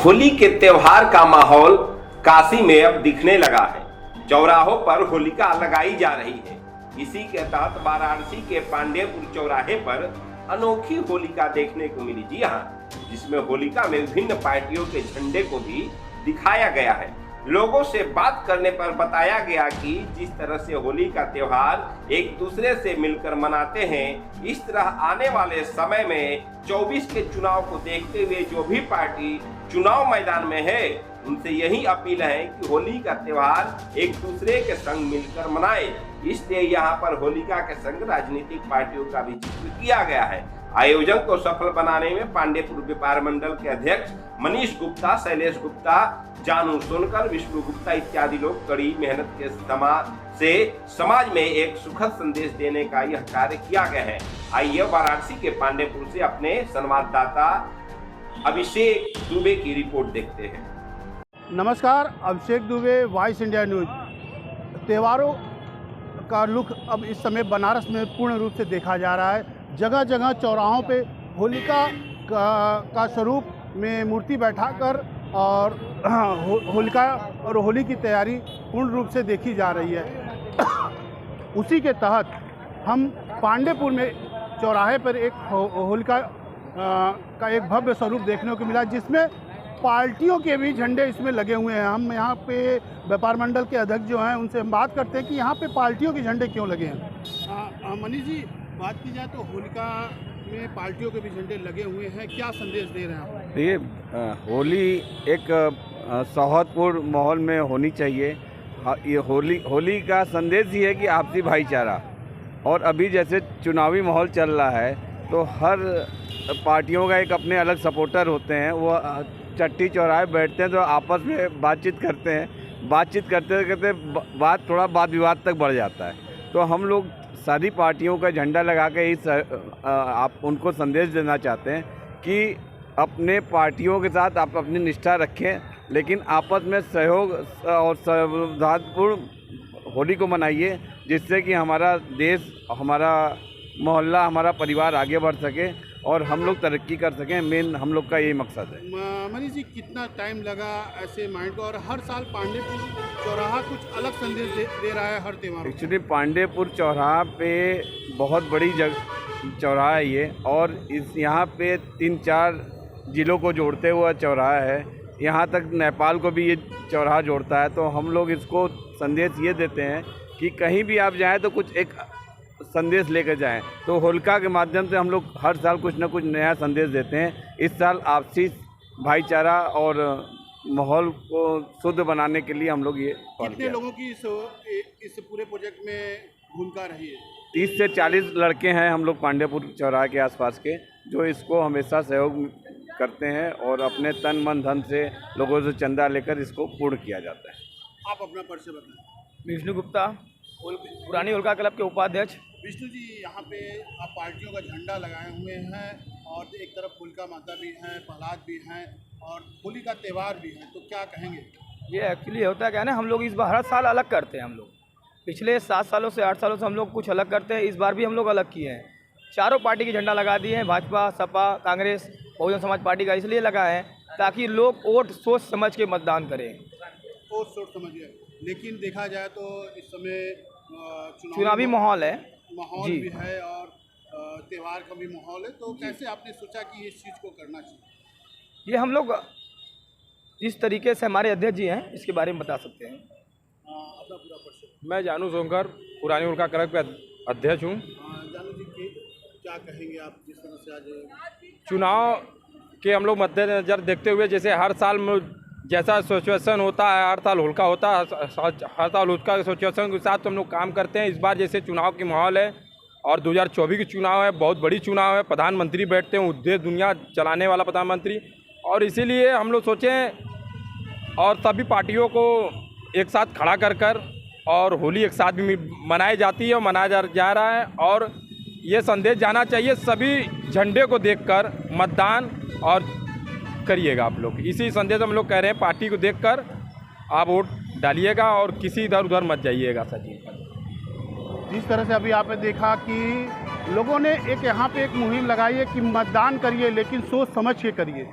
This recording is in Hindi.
होली के त्योहार का माहौल काशी में अब दिखने लगा है। चौराहों पर होलिका लगाई जा रही है। इसी के तहत वाराणसी के पांडेयपुर चौराहे पर अनोखी होलिका देखने को मिली। जी हाँ, जिसमें होलिका में विभिन्न पार्टियों के झंडे को भी दिखाया गया है। लोगों से बात करने पर बताया गया कि जिस तरह से होली का त्योहार एक दूसरे से मिलकर मनाते हैं, इस तरह आने वाले समय में 24 के चुनाव को देखते हुए जो भी पार्टी चुनाव मैदान में है, उनसे यही अपील है कि होली का त्योहार एक दूसरे के संग मिलकर मनाए। इसलिए यहाँ पर होलिका के संग राजनीतिक पार्टियों का भी जिक्र किया गया है। आयोजन को सफल बनाने में पांडेयपुर व्यापार मंडल के अध्यक्ष मनीष गुप्ता, शैलेश गुप्ता, जानू सोनकर, विष्णु गुप्ता इत्यादि लोग कड़ी मेहनत के समाज में एक सुखद संदेश देने का यह कार्य किया गया है। आइए वाराणसी के पांडेयपुर से अपने संवाददाता अभिषेक दुबे की रिपोर्ट देखते हैं। नमस्कार, अभिषेक दुबे, वॉइस इंडिया न्यूज। त्योहारों का लुक अब इस समय बनारस में पूर्ण रूप से देखा जा रहा है। जगह जगह चौराहों पे होलिका का स्वरूप में मूर्ति बैठाकर और होलिका और होली की तैयारी पूर्ण रूप से देखी जा रही है। उसी के तहत हम पांडेयपुर में चौराहे पर एक होलिका का एक भव्य स्वरूप देखने को मिला, जिसमें पार्टियों के भी झंडे इसमें लगे हुए हैं। हम यहाँ पे व्यापार मंडल के अध्यक्ष जो हैं, उनसे हम बात करते हैं कि यहाँ पे पार्टियों के झंडे क्यों लगे हैं। मनीष जी, बात की जाए तो होलिका में पार्टियों के भी झंडे लगे हुए हैं, क्या संदेश दे रहे हैं आप? ये होली एक सौहार्दपूर्ण माहौल में होनी चाहिए। ये होली का संदेश ही है कि आपसी भाईचारा। और अभी जैसे चुनावी माहौल चल रहा है, तो हर पार्टियों का एक अपने अलग सपोर्टर होते हैं। वो चट्टी चौराहे बैठते हैं तो आपस में बातचीत करते हैं। बातचीत करते करते बात थोड़ा वाद विवाद तक बढ़ जाता है। तो हम लोग सारी पार्टियों का झंडा लगा के इस आप उनको संदेश देना चाहते हैं कि अपने पार्टियों के साथ आप अपनी निष्ठा रखें, लेकिन आपस में सहयोग और सौहार्दपूर्ण होली को मनाइए, जिससे कि हमारा देश, हमारा मोहल्ला, हमारा परिवार आगे बढ़ सके और हम लोग तरक्की कर सकें। मेन हम लोग का यही मकसद है। मनीष जी, कितना टाइम लगा ऐसे माइंड को? और हर साल पांडेयपुर चौराहा कुछ अलग संदेश दे रहा है हर त्योहार। एक्चुअली पांडेयपुर चौराहा पे बहुत बड़ी चौराहा है ये, और यहाँ पे 3-4 ज़िलों को जोड़ते हुआ चौराहा है। यहाँ तक नेपाल को भी ये चौराहा जोड़ता है। तो हम लोग इसको संदेश ये देते हैं कि कहीं भी आप जाएँ तो कुछ एक संदेश लेकर जाएं। तो होलिका के माध्यम से हम लोग हर साल कुछ न कुछ नया संदेश देते हैं। इस साल आपसी भाईचारा और माहौल को शुद्ध बनाने के लिए हम लोग ये कितने लोगों की इस पूरे प्रोजेक्ट में भूमिका रही है? 30 से 40 लड़के हैं हम लोग पांडेयपुर चौराहे के आसपास के, जो इसको हमेशा सहयोग करते हैं और अपने तन मन धन से लोगों से चंदा लेकर इसको पूर्ण किया जाता है। आप अपना परिचय बताएं। विष्णु गुप्ता, पुरानी होलिका क्लब के उपाध्यक्ष। विष्णु जी, यहाँ पे आप पार्टियों का झंडा लगाए हुए हैं और एक तरफ होलिका माता भी हैं, प्रहलाद भी हैं और होली का त्यौहार भी है, तो क्या कहेंगे? ये एक्चुअली होता है क्या ना, हम लोग इस बार हर साल अलग करते हैं। हम लोग पिछले 7 सालों से 8 सालों से हम लोग कुछ अलग करते हैं। इस बार भी हम लोग अलग किए हैं। चारों पार्टी के झंडा लगा दिए हैं, भाजपा, सपा, कांग्रेस, बहुजन समाज पार्टी का इसलिए लगा है ताकि लोग वोट सोच समझ के मतदान करें। वोट सोच समझिए, लेकिन देखा जाए तो इस समय चुनावी माहौल है, माहौल भी है और त्यौहार का भी माहौल है। तो कैसे आपने सोचा कि इस चीज़ को करना चाहिए? ये हम लोग इस तरीके से, हमारे अध्यक्ष जी हैं, इसके बारे में बता सकते हैं। अपना पूरा परिचय। मैं जानू सोनकर, पुरानी होलिका क्लब का अध्यक्ष हूँ। जानू जी, क्या कहेंगे आप जिस तरह से आज चुनाव के हम लोग मद्देनज़र देखते हुए, जैसे हर साल में जैसा सिचुएशन होता है, हर साल होलिका होता है, हर साल होलिका के सिचुएशन के साथ हम लोग काम करते हैं। इस बार जैसे चुनाव की माहौल है और 2024 की चुनाव है, बहुत बड़ी चुनाव है, प्रधानमंत्री बैठते हैं, देश दुनिया चलाने वाला प्रधानमंत्री, और इसीलिए हम लोग सोचें और सभी पार्टियों को एक साथ खड़ा कर और होली एक साथ भी मनाई जाती है और मनाया जा रहा है। और ये संदेश जाना चाहिए, सभी झंडे को देखकर मतदान और करिएगा आप लोग। इसी संदेश हम लोग कह रहे हैं, पार्टी को देखकर आप वोट डालिएगा और किसी इधर उधर मत जाइएगा। सचिन, जिस तरह से अभी आपने देखा कि लोगों ने एक यहाँ पे एक मुहिम लगाई है कि मतदान करिए, लेकिन सोच समझ के करिए।